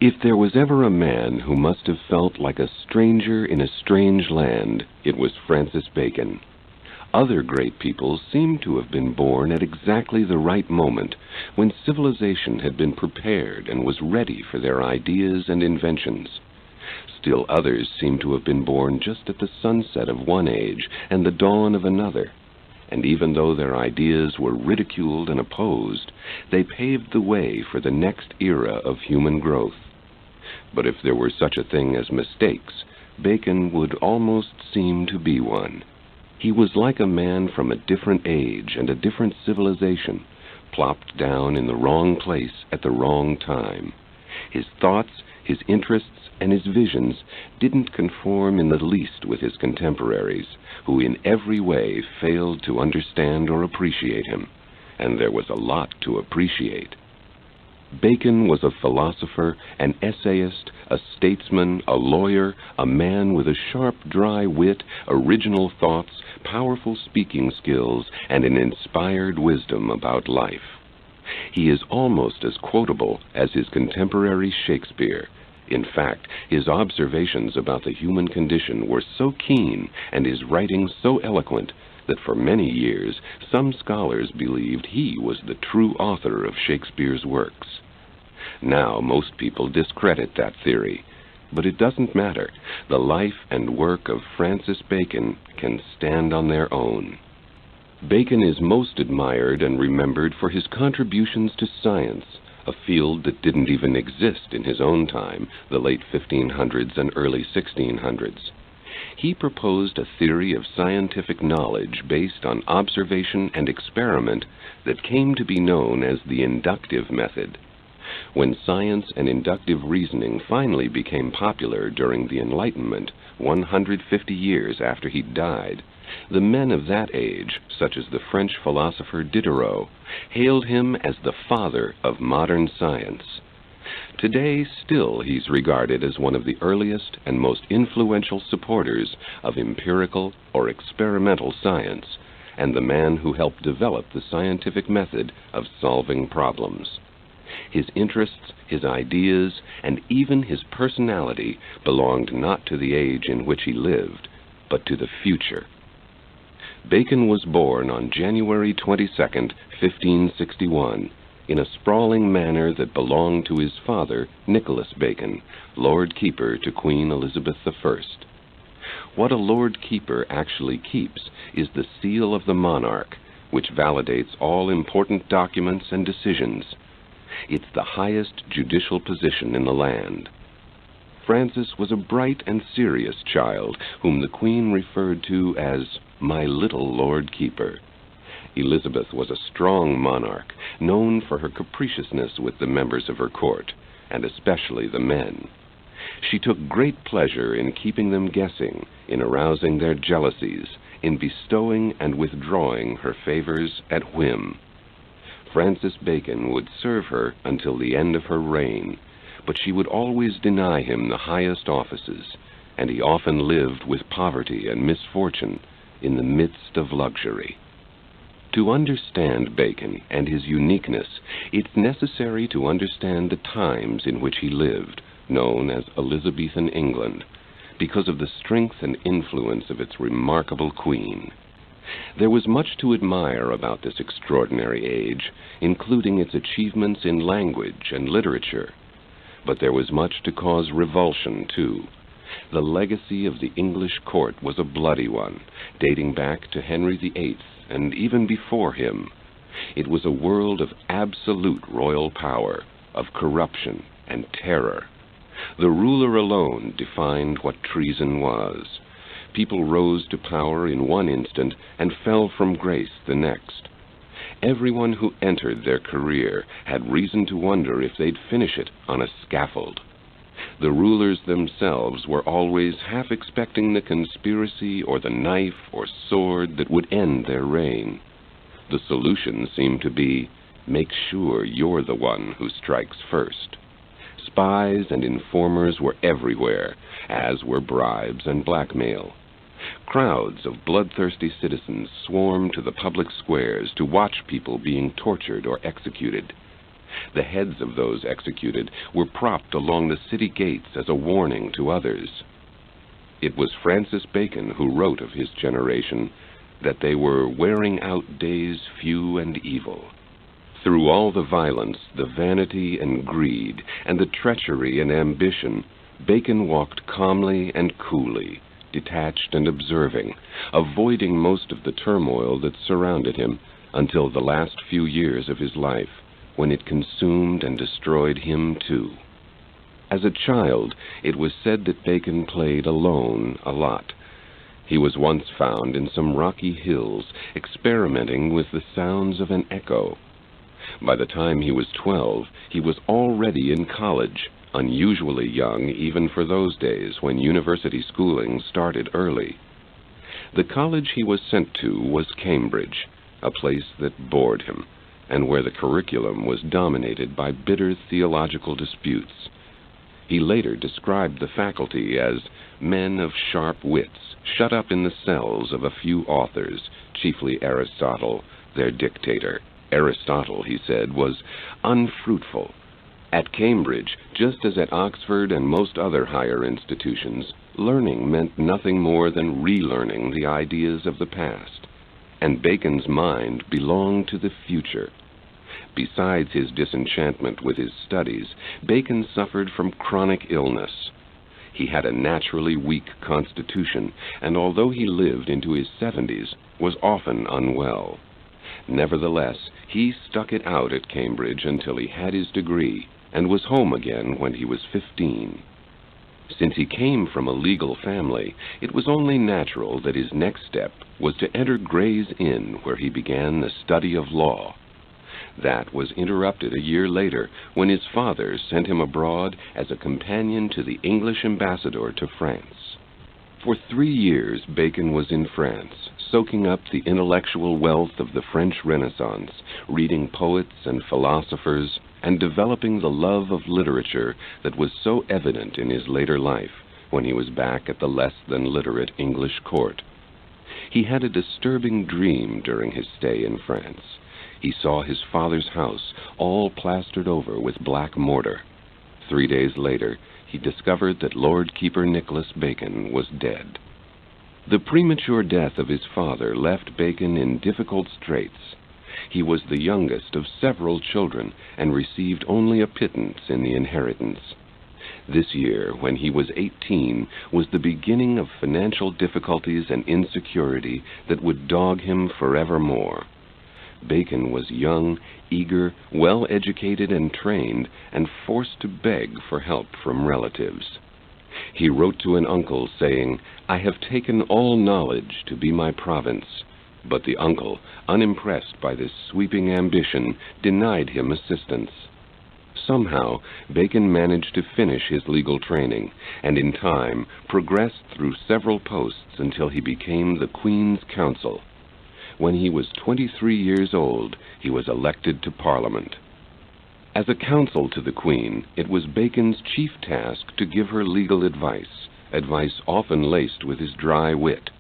If there was ever a man who must have felt like a stranger in a strange land, it was Francis Bacon. Other great people seem to have been born at exactly the right moment, when civilization had been prepared and was ready for their ideas and inventions. Still others seem to have been born just at the sunset of one age and the dawn of another. And even though their ideas were ridiculed and opposed, they paved the way for the next era of human growth. But if there were such a thing as mistakes, Bacon would almost seem to be one. He was like a man from a different age and a different civilization, plopped down in the wrong place at the wrong time. His thoughts, his interests, and his visions didn't conform in the least with his contemporaries, who in every way failed to understand or appreciate him, and there was a lot to appreciate. Bacon was a philosopher, an essayist, a statesman, a lawyer, a man with a sharp, dry wit, original thoughts, powerful speaking skills, and an inspired wisdom about life. He is almost as quotable as his contemporary Shakespeare. In fact, his observations about the human condition were so keen and his writing so eloquent that for many years some scholars believed he was the true author of Shakespeare's works. Now most people discredit that theory, but it doesn't matter. The life and work of Francis Bacon can stand on their own. Bacon is most admired and remembered for his contributions to science, a field that didn't even exist in his own time, the late 1500s and early 1600s. He proposed a theory of scientific knowledge based on observation and experiment that came to be known as the inductive method. When science and inductive reasoning finally became popular during the Enlightenment, 150 years after he died, the men of that age, such as the French philosopher Diderot, hailed him as the father of modern science. Today, still, he's regarded as one of the earliest and most influential supporters of empirical or experimental science, and the man who helped develop the scientific method of solving problems. His interests, his ideas, and even his personality belonged not to the age in which he lived, but to the future. Bacon was born on January 22nd, 1561, in a sprawling manor that belonged to his father, Nicholas Bacon, Lord Keeper to Queen Elizabeth I. What a Lord Keeper actually keeps is the seal of the monarch, which validates all important documents and decisions. It's the highest judicial position in the land. Francis was a bright and serious child whom the Queen referred to as my little Lord Keeper. Elizabeth was a strong monarch, known for her capriciousness with the members of her court, and especially the men. She took great pleasure in keeping them guessing, in arousing their jealousies, in bestowing and withdrawing her favors at whim. Francis Bacon would serve her until the end of her reign, but she would always deny him the highest offices, and he often lived with poverty and misfortune in the midst of luxury. To understand Bacon and his uniqueness, it's necessary to understand the times in which he lived, known as Elizabethan England, because of the strength and influence of its remarkable queen. There was much to admire about this extraordinary age, including its achievements in language and literature. But there was much to cause revulsion, too. The legacy of the English court was a bloody one, dating back to Henry VIII and even before him. It was a world of absolute royal power, of corruption and terror. The ruler alone defined what treason was. People rose to power in one instant and fell from grace the next. Everyone who entered their career had reason to wonder if they'd finish it on a scaffold. The rulers themselves were always half expecting the conspiracy or the knife or sword that would end their reign. The solution seemed to be, make sure you're the one who strikes first. Spies and informers were everywhere, as were bribes and blackmail. Crowds of bloodthirsty citizens swarmed to the public squares to watch people being tortured or executed. The heads of those executed were propped along the city gates as a warning to others. It was Francis Bacon who wrote of his generation that they were wearing out days few and evil. Through all the violence, the vanity and greed, and the treachery and ambition, Bacon walked calmly and coolly, detached and observing, avoiding most of the turmoil that surrounded him until the last few years of his life, when it consumed and destroyed him too. As a child, it was said that Bacon played alone a lot. He was once found in some rocky hills, experimenting with the sounds of an echo. By the time he was 12, he was already in college, unusually young even for those days when university schooling started early. The college he was sent to was Cambridge, a place that bored him, and where the curriculum was dominated by bitter theological disputes. He later described the faculty as men of sharp wits, shut up in the cells of a few authors, chiefly Aristotle, their dictator. Aristotle, he said, was unfruitful. At Cambridge, just as at Oxford and most other higher institutions, learning meant nothing more than relearning the ideas of the past, and Bacon's mind belonged to the future. Besides his disenchantment with his studies, Bacon suffered from chronic illness. He had a naturally weak constitution, and although he lived into his 70s, was often unwell. Nevertheless, he stuck it out at Cambridge until he had his degree, and was home again when he was 15. Since he came from a legal family, it was only natural that his next step was to enter Gray's Inn, where he began the study of law. That was interrupted a year later when his father sent him abroad as a companion to the English ambassador to France. For 3 years, Bacon was in France, soaking up the intellectual wealth of the French Renaissance, reading poets and philosophers, and developing the love of literature that was so evident in his later life when he was back at the less-than-literate English court. He had a disturbing dream during his stay in France. He saw his father's house all plastered over with black mortar. 3 days later, he discovered that Lord Keeper Nicholas Bacon was dead. The premature death of his father left Bacon in difficult straits. He was the youngest of several children and received only a pittance in the inheritance. This year, when he was 18, was the beginning of financial difficulties and insecurity that would dog him forevermore. Bacon was young, eager, well-educated and trained, and forced to beg for help from relatives. He wrote to an uncle saying, "I have taken all knowledge to be my province," but the uncle, unimpressed by this sweeping ambition, denied him assistance. Somehow, Bacon managed to finish his legal training, and in time progressed through several posts until he became the Queen's Counsel. When he was 23 years old, he was elected to Parliament. As a counsel to the Queen, it was Bacon's chief task to give her legal advice often laced with his dry wit.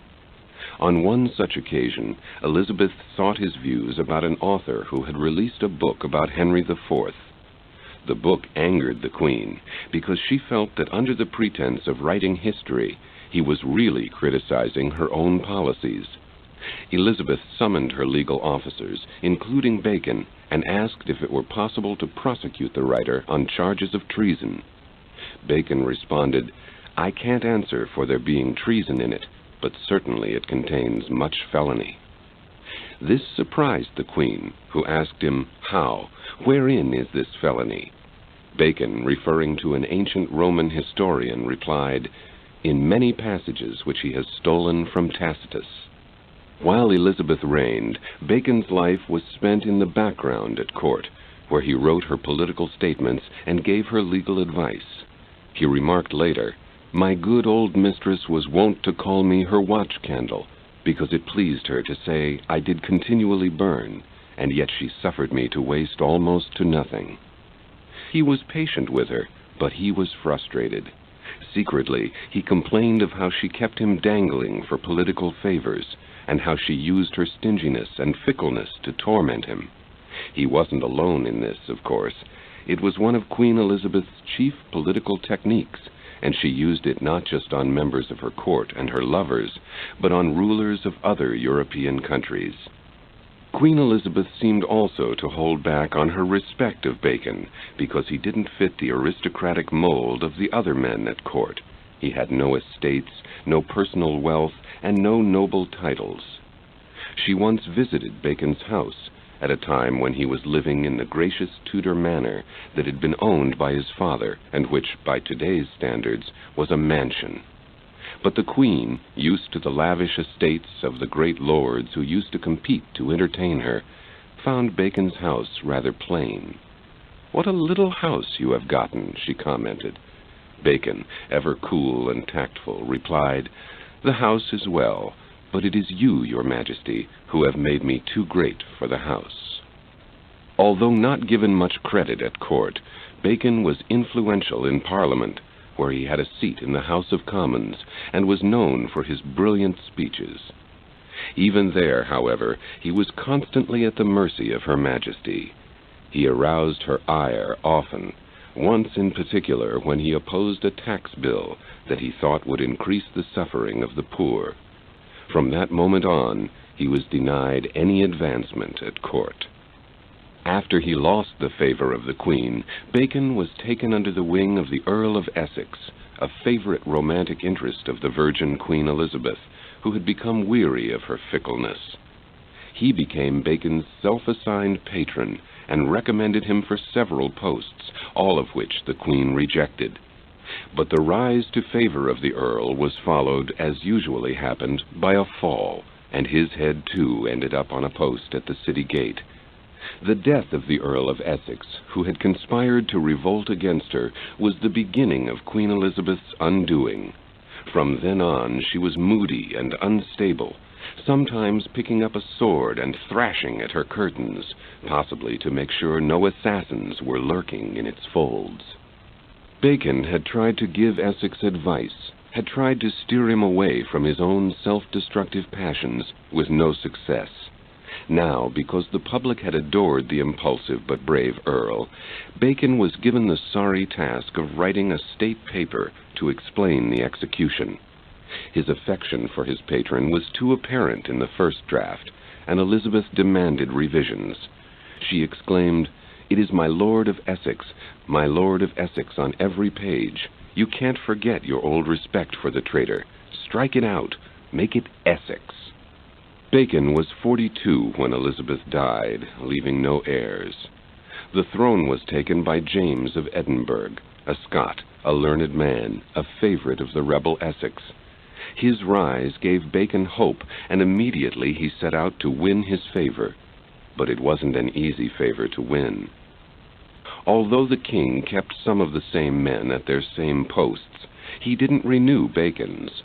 On one such occasion, Elizabeth sought his views about an author who had released a book about Henry IV. The book angered the Queen because she felt that under the pretense of writing history, he was really criticizing her own policies. Elizabeth summoned her legal officers, including Bacon, and asked if it were possible to prosecute the writer on charges of treason. Bacon responded, "I can't answer for there being treason in it, but certainly it contains much felony." This surprised the Queen, who asked him, "How? Wherein is this felony?" Bacon, referring to an ancient Roman historian, replied, "In many passages which he has stolen from Tacitus." While Elizabeth reigned, Bacon's life was spent in the background at court, where he wrote her political statements and gave her legal advice. He remarked later, "My good old mistress was wont to call me her watch candle, because it pleased her to say I did continually burn, and yet she suffered me to waste almost to nothing." He was patient with her, but he was frustrated. Secretly, he complained of how she kept him dangling for political favors, and how she used her stinginess and fickleness to torment him. He wasn't alone in this, of course. It was one of Queen Elizabeth's chief political techniques, and she used it not just on members of her court and her lovers, but on rulers of other European countries. Queen Elizabeth seemed also to hold back on her respect of Bacon, because he didn't fit the aristocratic mold of the other men at court. He had no estates, no personal wealth, and no noble titles. She once visited Bacon's house, at a time when he was living in the gracious Tudor manor that had been owned by his father, and which, by today's standards, was a mansion. But the Queen, used to the lavish estates of the great lords who used to compete to entertain her, found Bacon's house rather plain. "What a little house you have gotten," she commented. Bacon, ever cool and tactful, replied, "The house is well, but it is you, Your Majesty, who have made me too great for the house." Although not given much credit at court, Bacon was influential in Parliament, where he had a seat in the House of Commons, and was known for his brilliant speeches. Even there, however, he was constantly at the mercy of Her Majesty. He aroused her ire often, once in particular when he opposed a tax bill that he thought would increase the suffering of the poor. From that moment on, he was denied any advancement at court. After he lost the favor of the Queen, Bacon was taken under the wing of the Earl of Essex, a favorite romantic interest of the Virgin Queen Elizabeth, who had become weary of her fickleness. He became Bacon's self-assigned patron and recommended him for several posts, all of which the Queen rejected. But the rise to favor of the Earl was followed, as usually happened, by a fall, and his head too ended up on a post at the city gate. The death of the Earl of Essex, who had conspired to revolt against her, was the beginning of Queen Elizabeth's undoing. From then on she was moody and unstable, sometimes picking up a sword and thrashing at her curtains, possibly to make sure no assassins were lurking in its folds. Bacon had tried to give Essex advice, had tried to steer him away from his own self-destructive passions, with no success. Now, because the public had adored the impulsive but brave Earl, Bacon was given the sorry task of writing a state paper to explain the execution. His affection for his patron was too apparent in the first draft, and Elizabeth demanded revisions. She exclaimed, "It is my Lord of Essex on every page. You can't forget your old respect for the traitor. Strike it out. Make it Essex." Bacon was 42 when Elizabeth died, leaving no heirs. The throne was taken by James of Edinburgh, a Scot, a learned man, a favorite of the rebel Essex. His rise gave Bacon hope, and immediately he set out to win his favor. But it wasn't an easy favor to win. Although the king kept some of the same men at their same posts, he didn't renew Bacon's.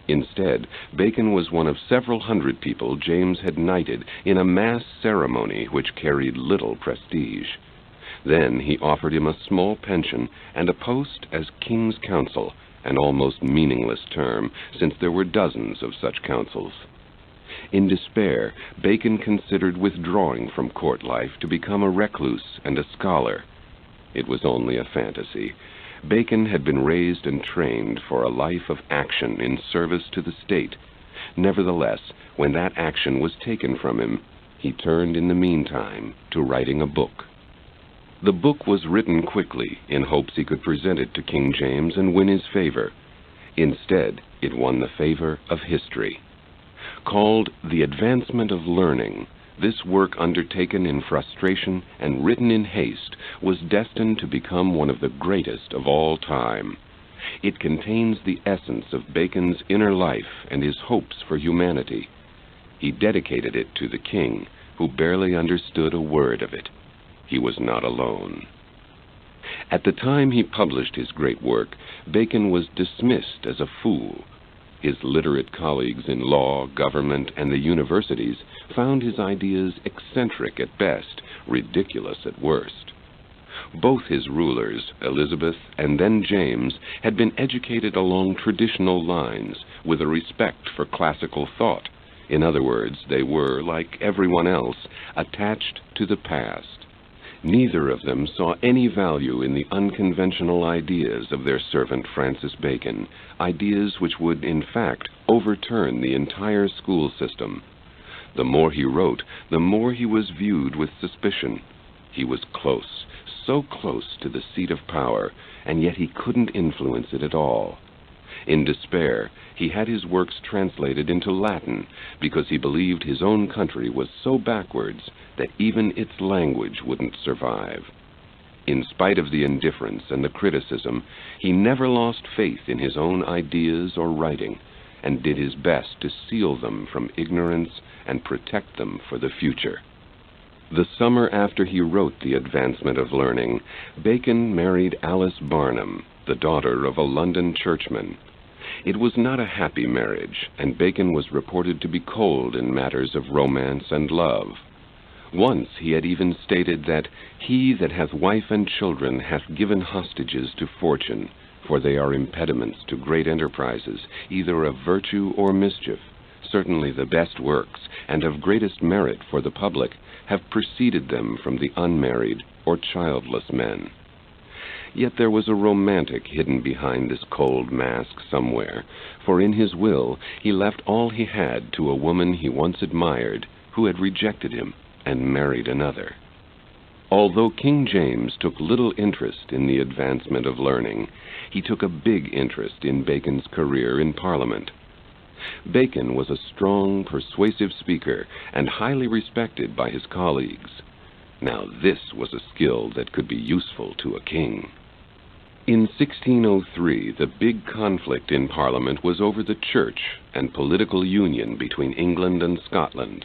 Instead, Bacon was one of several hundred people James had knighted in a mass ceremony which carried little prestige. Then he offered him a small pension and a post as King's Counsel, an almost meaningless term, since there were dozens of such councils. In despair, Bacon considered withdrawing from court life to become a recluse and a scholar. It was only a fantasy. Bacon had been raised and trained for a life of action in service to the state. Nevertheless, when that action was taken from him, he turned in the meantime to writing a book. The book was written quickly, in hopes he could present it to King James and win his favor. Instead, it won the favor of history. Called The Advancement of Learning, this work, undertaken in frustration and written in haste, was destined to become one of the greatest of all time. It contains the essence of Bacon's inner life and his hopes for humanity. He dedicated it to the king, who barely understood a word of it. He was not alone. At the time he published his great work, Bacon was dismissed as a fool. His literate colleagues in law, government, and the universities found his ideas eccentric at best, ridiculous at worst. Both his rulers, Elizabeth and then James, had been educated along traditional lines, with a respect for classical thought, In other words, they were, like everyone else, attached to the past. Neither of them saw any value in the unconventional ideas of their servant Francis Bacon, ideas which would, in fact, overturn the entire school system. The more he wrote, the more he was viewed with suspicion. He was close, so close to the seat of power, and yet he couldn't influence it at all. In despair, he had his works translated into Latin because he believed his own country was so backwards that even its language wouldn't survive. In spite of the indifference and the criticism, he never lost faith in his own ideas or writing, and did his best to seal them from ignorance and protect them for the future. The summer after he wrote The Advancement of Learning, Bacon married Alice Barnum, the daughter of a London churchman. It was not a happy marriage, and Bacon was reported to be cold in matters of romance and love. Once he had even stated that he that hath wife and children hath given hostages to fortune, for they are impediments to great enterprises, either of virtue or mischief. Certainly the best works, and of greatest merit for the public, have preceded them from the unmarried or childless men. Yet there was a romantic hidden behind this cold mask somewhere, for in his will he left all he had to a woman he once admired, who had rejected him and married another. Although King James took little interest in the advancement of learning, he took a big interest in Bacon's career in Parliament. Bacon was a strong, persuasive speaker and highly respected by his colleagues. Now this was a skill that could be useful to a king. In 1603, the big conflict in Parliament was over the church and political union between England and Scotland.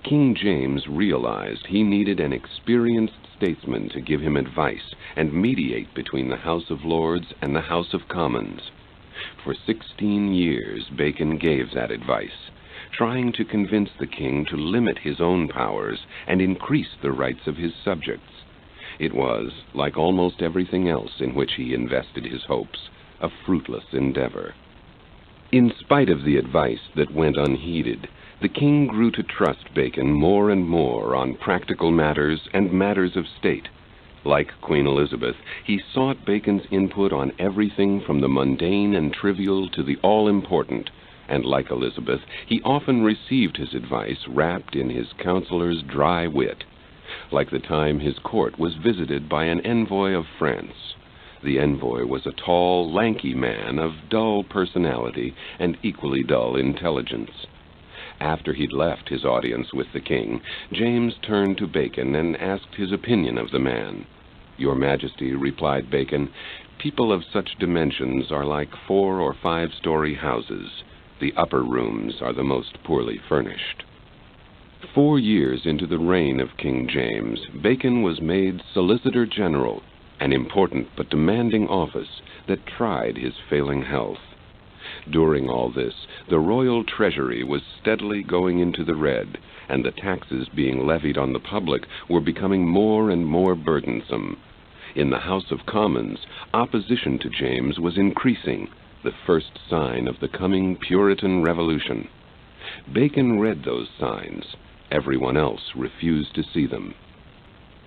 King James realized he needed an experienced statesman to give him advice and mediate between the House of Lords and the House of Commons. For 16 years, Bacon gave that advice, trying to convince the king to limit his own powers and increase the rights of his subjects. It was, like almost everything else in which he invested his hopes, a fruitless endeavor. In spite of the advice that went unheeded, the king grew to trust Bacon more and more on practical matters and matters of state. Like Queen Elizabeth, he sought Bacon's input on everything from the mundane and trivial to the all-important, and like Elizabeth, he often received his advice wrapped in his counselor's dry wit. Like the time his court was visited by an envoy of France. The envoy was a tall, lanky man of dull personality and equally dull intelligence. After he'd left his audience with the king, James turned to Bacon and asked his opinion of the man. "Your Majesty," replied Bacon, "people of such dimensions are like 4- or 5-story houses. The upper rooms are the most poorly furnished." 4 years into the reign of King James, Bacon was made Solicitor General, an important but demanding office that tried his failing health. During all this, the royal treasury was steadily going into the red, and the taxes being levied on the public were becoming more and more burdensome. In the House of Commons, opposition to James was increasing, the first sign of the coming Puritan Revolution. Bacon read those signs. Everyone else refused to see them.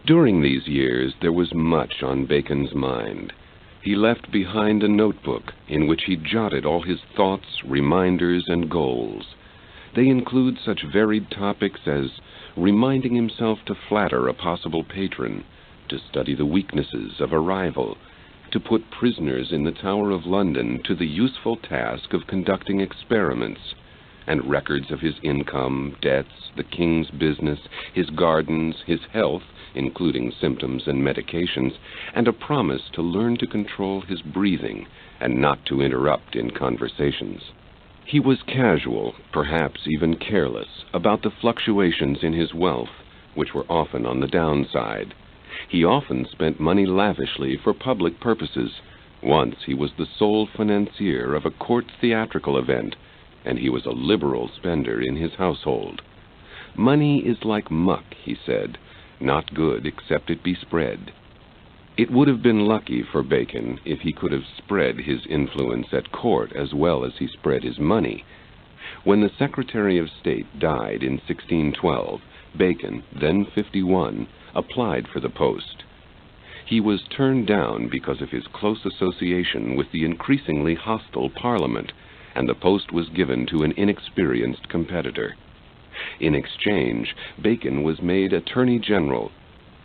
During these years, there was much on Bacon's mind. He left behind a notebook in which he jotted all his thoughts, reminders, and goals. They include such varied topics as reminding himself to flatter a possible patron, to study the weaknesses of a rival, to put prisoners in the Tower of London to the useful task of conducting experiments, and records of his income, debts, the king's business, his gardens, his health, including symptoms and medications, and a promise to learn to control his breathing and not to interrupt in conversations. He was casual, perhaps even careless, about the fluctuations in his wealth, which were often on the downside. He often spent money lavishly for public purposes. Once he was the sole financier of a court theatrical event, and he was a liberal spender in his household. "Money is like muck," he said, "not good except it be spread." It would have been lucky for Bacon if he could have spread his influence at court as well as he spread his money. When the Secretary of State died in 1612, Bacon, then 51, applied for the post. He was turned down because of his close association with the increasingly hostile Parliament, and the post was given to an inexperienced competitor. In exchange, Bacon was made Attorney General.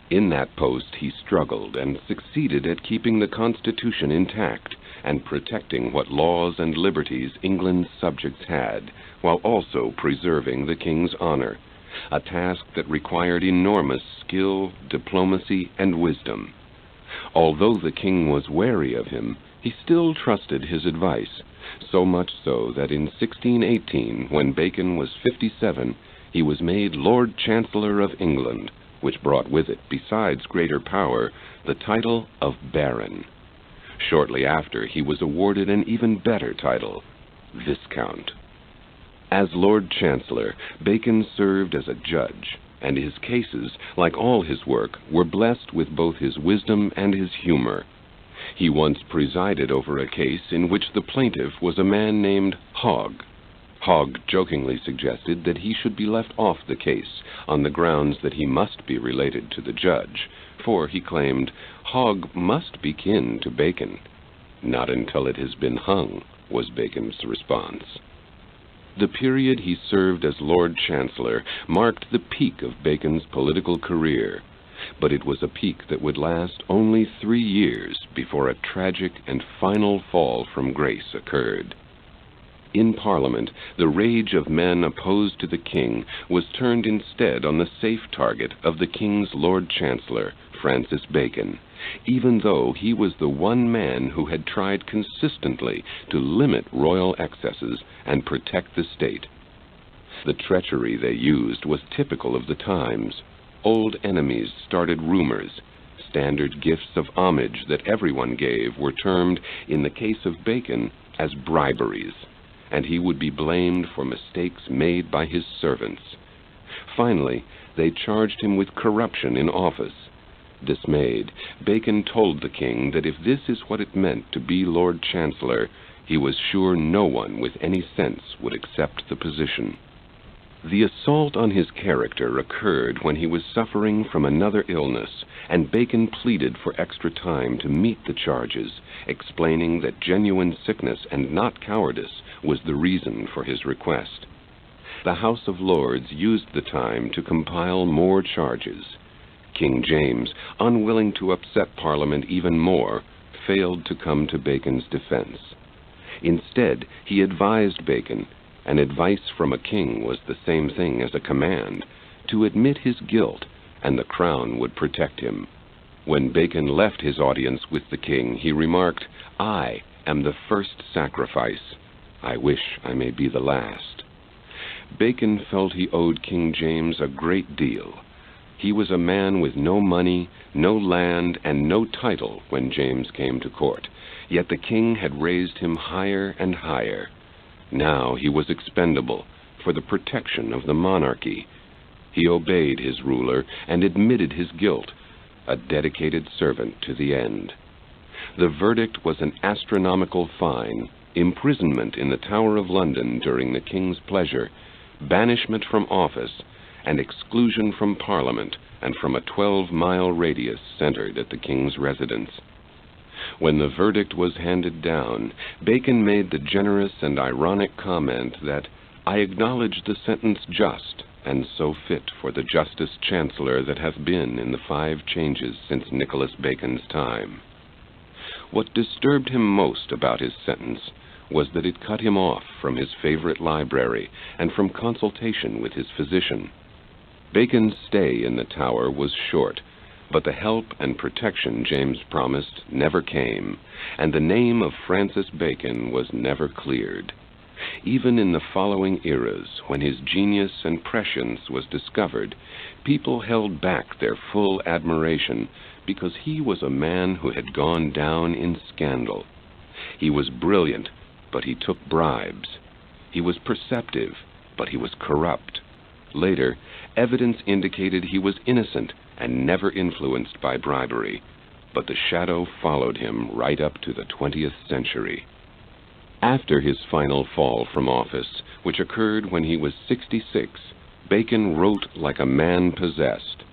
In that post he struggled and succeeded at keeping the Constitution intact and protecting what laws and liberties England's subjects had, while also preserving the king's honor, a task that required enormous skill, diplomacy, and wisdom. Although the king was wary of him, he still trusted his advice, so much so that in 1618, when Bacon was 57, he was made Lord Chancellor of England, which brought with it, besides greater power, the title of Baron. Shortly after, he was awarded an even better title, Viscount. As Lord Chancellor, Bacon served as a judge, and his cases, like all his work, were blessed with both his wisdom and his humor. He once presided over a case in which the plaintiff was a man named Hogg. Hogg jokingly suggested that he should be left off the case on the grounds that he must be related to the judge, for, he claimed, Hogg must be kin to Bacon. "Not until it has been hung," was Bacon's response. The period he served as Lord Chancellor marked the peak of Bacon's political career, but it was a peak that would last only 3 years before a tragic and final fall from grace occurred. In Parliament, the rage of men opposed to the king was turned instead on the safe target of the king's Lord Chancellor, Francis Bacon, even though he was the one man who had tried consistently to limit royal excesses and protect the state. The treachery they used was typical of the times. Old enemies started rumors. Standard gifts of homage that everyone gave were termed, in the case of Bacon, as briberies, and he would be blamed for mistakes made by his servants. Finally, they charged him with corruption in office. Dismayed, Bacon told the king that if this is what it meant to be Lord Chancellor, he was sure no one with any sense would accept the position. The assault on his character occurred when he was suffering from another illness, and Bacon pleaded for extra time to meet the charges, explaining that genuine sickness and not cowardice was the reason for his request. The House of Lords used the time to compile more charges. King James, unwilling to upset Parliament even more, failed to come to Bacon's defense. Instead, he advised Bacon, and advice from a king was the same thing as a command, to admit his guilt, and the crown would protect him. When Bacon left his audience with the king, he remarked, "I am the first sacrifice. I wish I may be the last." Bacon felt he owed King James a great deal. He was a man with no money, no land, and no title when James came to court, yet the king had raised him higher and higher. Now he was expendable for the protection of the monarchy. He obeyed his ruler and admitted his guilt, a dedicated servant to the end. The verdict was an astronomical fine, imprisonment in the Tower of London during the king's pleasure, banishment from office, and exclusion from Parliament and from a 12-mile radius centered at the king's residence. When the verdict was handed down, Bacon made the generous and ironic comment that, "I acknowledge the sentence just, and so fit for the justest chancellor that hath been in the 5 changes since Nicholas Bacon's time." What disturbed him most about his sentence was that it cut him off from his favorite library and from consultation with his physician. Bacon's stay in the Tower was short, but the help and protection James promised never came, and the name of Francis Bacon was never cleared. Even in the following eras, when his genius and prescience was discovered, people held back their full admiration because he was a man who had gone down in scandal. He was brilliant, but he took bribes. He was perceptive, but he was corrupt. Later, evidence indicated he was innocent and never influenced by bribery, but the shadow followed him right up to the 20th century. After his final fall from office, which occurred when he was 66, Bacon wrote like a man possessed,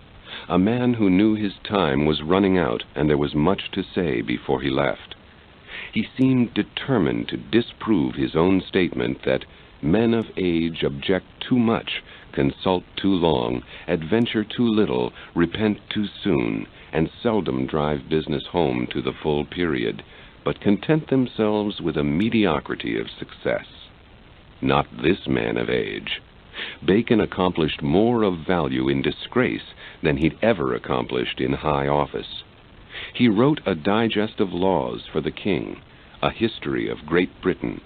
a man who knew his time was running out and there was much to say before he left. He seemed determined to disprove his own statement that men of age object too much, consult too long, adventure too little, repent too soon, and seldom drive business home to the full period, but content themselves with a mediocrity of success. Not this man of age. Bacon accomplished more of value in disgrace than he'd ever accomplished in high office. He wrote a digest of laws for the king, a history of Great Britain,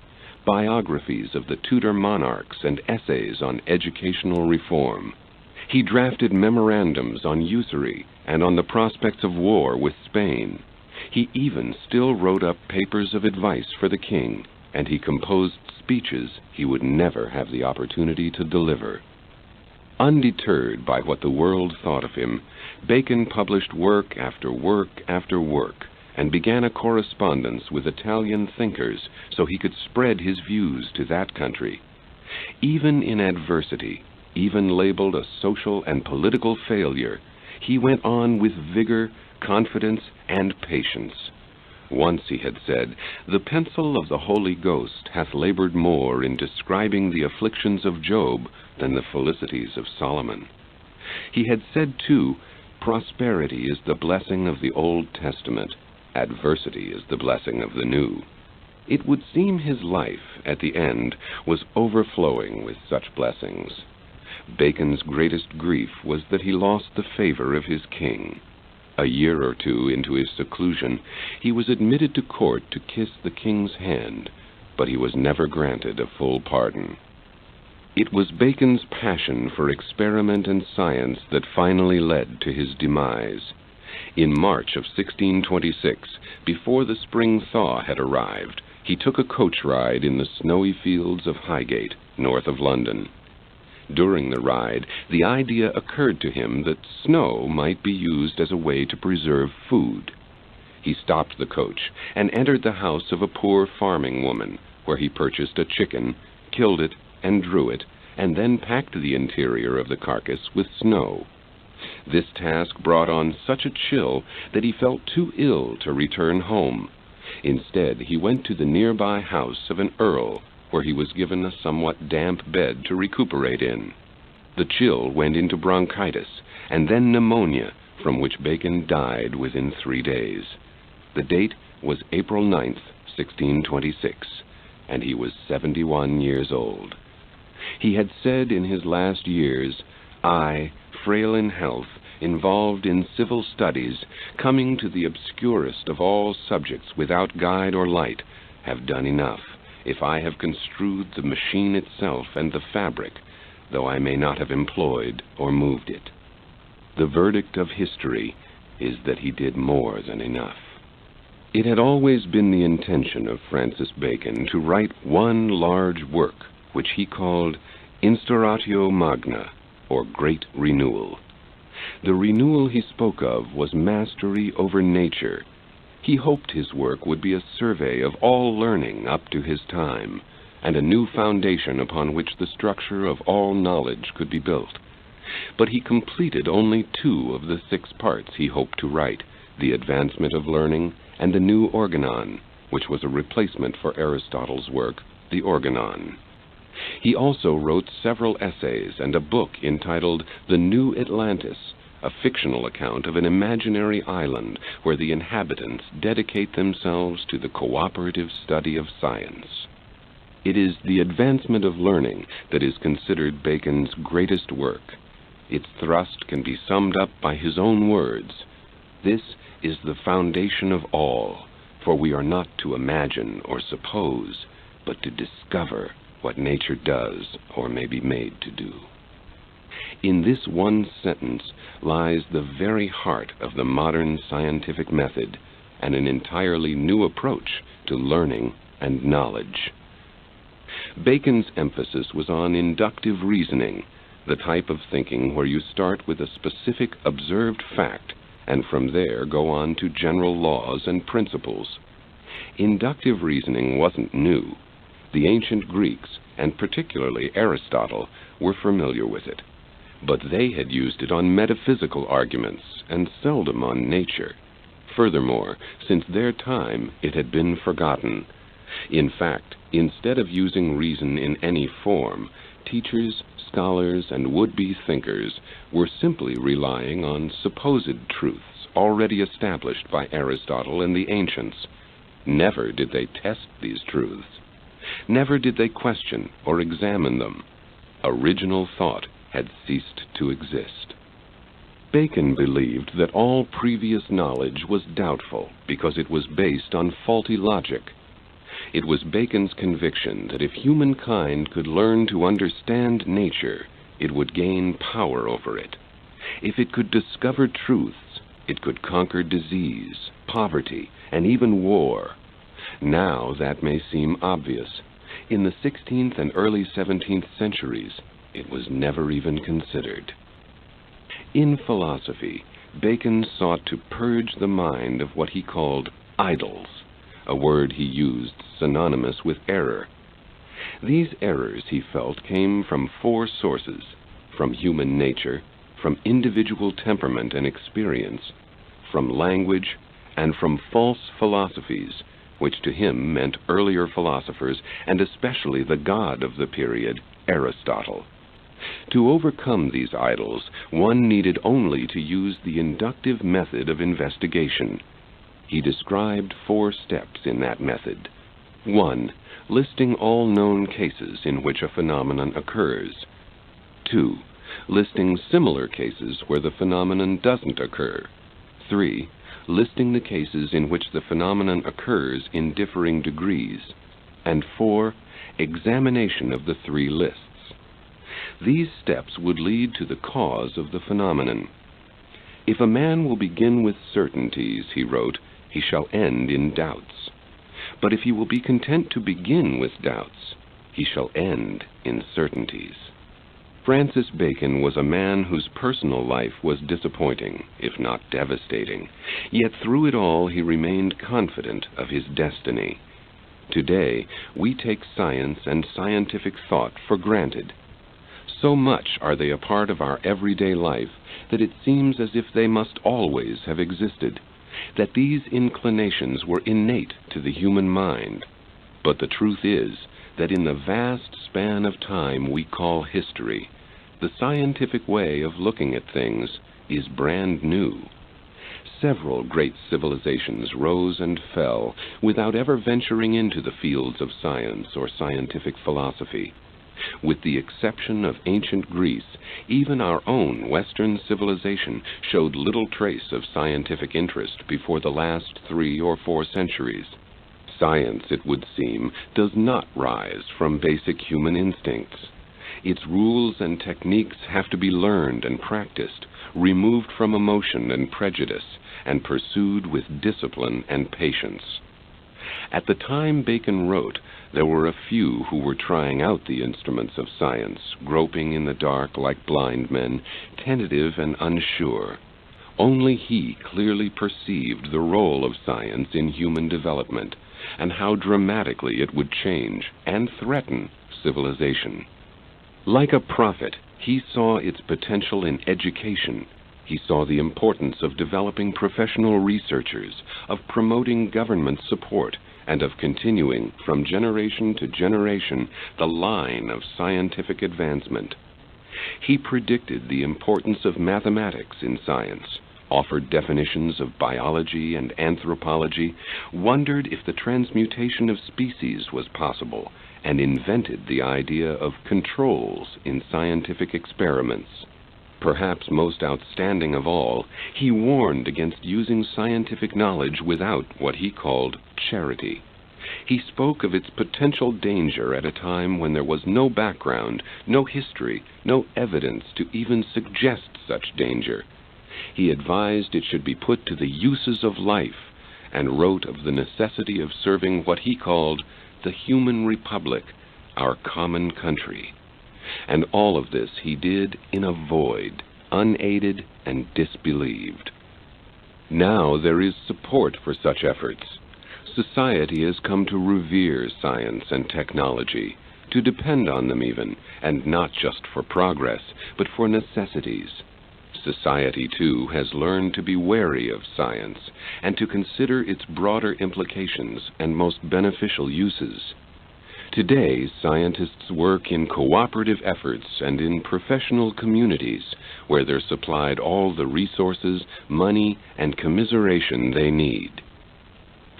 biographies of the Tudor monarchs, and essays on educational reform. He drafted memorandums on usury and on the prospects of war with Spain. He even still wrote up papers of advice for the king, and he composed speeches he would never have the opportunity to deliver. Undeterred by what the world thought of him, Bacon published work after work after work, and began a correspondence with Italian thinkers so he could spread his views to that country. Even in adversity, even labeled a social and political failure, he went on with vigor, confidence, and patience. Once he had said, "The pencil of the Holy Ghost hath labored more in describing the afflictions of Job than the felicities of Solomon." He had said, too, "Prosperity is the blessing of the Old Testament. Adversity is the blessing of the New." It would seem his life, at the end, was overflowing with such blessings. Bacon's greatest grief was that he lost the favor of his king. A year or two into his seclusion, he was admitted to court to kiss the king's hand, but he was never granted a full pardon. It was Bacon's passion for experiment and science that finally led to his demise. In March of 1626, before the spring thaw had arrived, he took a coach ride in the snowy fields of Highgate, north of London. During the ride, the idea occurred to him that snow might be used as a way to preserve food. He stopped the coach and entered the house of a poor farming woman, where he purchased a chicken, killed it, and drew it, and then packed the interior of the carcass with snow. This task brought on such a chill that he felt too ill to return home. Instead, he went to the nearby house of an earl, where he was given a somewhat damp bed to recuperate in. The chill went into bronchitis, and then pneumonia, from which Bacon died within 3 days. The date was April 9th, 1626, and he was 71 years old. He had said in his last years, "I, frail in health, involved in civil studies, coming to the obscurest of all subjects without guide or light, have done enough, if I have construed the machine itself and the fabric, though I may not have employed or moved it." The verdict of history is that he did more than enough. It had always been the intention of Francis Bacon to write one large work, which he called Instauratio Magna, or Great Renewal. The renewal he spoke of was mastery over nature. He hoped his work would be a survey of all learning up to his time, and a new foundation upon which the structure of all knowledge could be built. But he completed only 2 of the 6 parts he hoped to write, the advancement of learning and the new Organon, which was a replacement for Aristotle's work, the Organon. He also wrote several essays and a book entitled The New Atlantis, a fictional account of an imaginary island where the inhabitants dedicate themselves to the cooperative study of science. It is the advancement of learning that is considered Bacon's greatest work. Its thrust can be summed up by his own words: "This is the foundation of all, for we are not to imagine or suppose, but to discover what nature does or may be made to do." In this one sentence lies the very heart of the modern scientific method, and an entirely new approach to learning and knowledge. Bacon's emphasis was on inductive reasoning, the type of thinking where you start with a specific observed fact and from there go on to general laws and principles. Inductive reasoning wasn't new. The ancient Greeks, and particularly Aristotle, were familiar with it, but they had used it on metaphysical arguments and seldom on nature. Furthermore, since their time, it had been forgotten. In fact, instead of using reason in any form, teachers, scholars, and would-be thinkers were simply relying on supposed truths already established by Aristotle and the ancients. Never did they test these truths. Never did they question or examine them. Original thought had ceased to exist. Bacon believed that all previous knowledge was doubtful because it was based on faulty logic. It was Bacon's conviction that if humankind could learn to understand nature, it would gain power over it. If it could discover truths, it could conquer disease, poverty, and even war. Now that may seem obvious. In the 16th and early 17th centuries, it was never even considered. In philosophy, Bacon sought to purge the mind of what he called idols, a word he used synonymous with error. These errors, he felt, came from four sources: from human nature, from individual temperament and experience, from language, and from false philosophies, which to him meant earlier philosophers, and especially the god of the period, Aristotle. To overcome these idols, one needed only to use the inductive method of investigation. He described 4 steps in that method. 1. Listing all known cases in which a phenomenon occurs. 2. Listing similar cases where the phenomenon doesn't occur. 3. Listing the cases in which the phenomenon occurs in differing degrees. And 4. Examination of the 3 lists. These steps would lead to the cause of the phenomenon. If a man will begin with certainties, he wrote, he shall end in doubts. But if he will be content to begin with doubts, he shall end in certainties. Francis Bacon was a man whose personal life was disappointing, if not devastating. Yet through it all he remained confident of his destiny. Today, we take science and scientific thought for granted. So much are they a part of our everyday life that it seems as if they must always have existed, that these inclinations were innate to the human mind. But the truth is that in the vast span of time we call history, the scientific way of looking at things is brand new. Several great civilizations rose and fell without ever venturing into the fields of science or scientific philosophy. With the exception of ancient Greece, even our own Western civilization showed little trace of scientific interest before the last 3 or 4 centuries. Science, it would seem, does not rise from basic human instincts. Its rules and techniques have to be learned and practiced, removed from emotion and prejudice, and pursued with discipline and patience. At the time Bacon wrote, there were a few who were trying out the instruments of science, groping in the dark like blind men, tentative and unsure. Only he clearly perceived the role of science in human development, and how dramatically it would change and threaten civilization. Like a prophet, he saw its potential in education. He saw the importance of developing professional researchers, of promoting government support, and of continuing from generation to generation the line of scientific advancement. He predicted the importance of mathematics in science, offered definitions of biology and anthropology, wondered if the transmutation of species was possible, and invented the idea of controls in scientific experiments. Perhaps most outstanding of all, he warned against using scientific knowledge without what he called charity. He spoke of its potential danger at a time when there was no background, no history, no evidence to even suggest such danger. He advised it should be put to the uses of life, and wrote of the necessity of serving what he called the human republic, our common country. And all of this he did in a void, unaided and disbelieved. Now there is support for such efforts. Society has come to revere science and technology, to depend on them even, and not just for progress, but for necessities. Society, too, has learned to be wary of science and to consider its broader implications and most beneficial uses. Today, scientists work in cooperative efforts and in professional communities where they're supplied all the resources, money, and commiseration they need.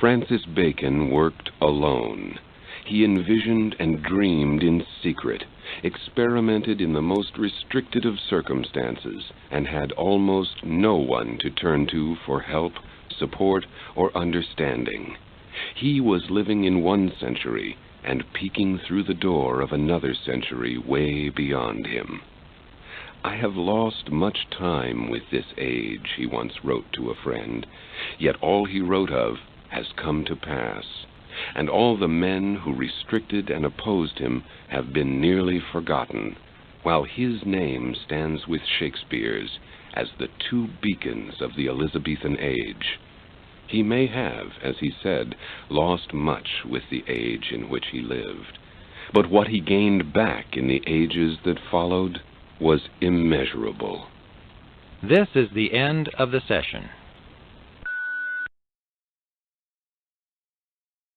Francis Bacon worked alone. He envisioned and dreamed in secret, experimented in the most restricted of circumstances, and had almost no one to turn to for help, support, or understanding. He was living in one century and peeking through the door of another century way beyond him. "I have lost much time with this age," he once wrote to a friend, "yet all he wrote of has come to pass, and all the men who restricted and opposed him have been nearly forgotten, while his name stands with Shakespeare's as the two beacons of the Elizabethan age. He may have, as he said, lost much with the age in which he lived, but what he gained back in the ages that followed was immeasurable." This is the end of the session.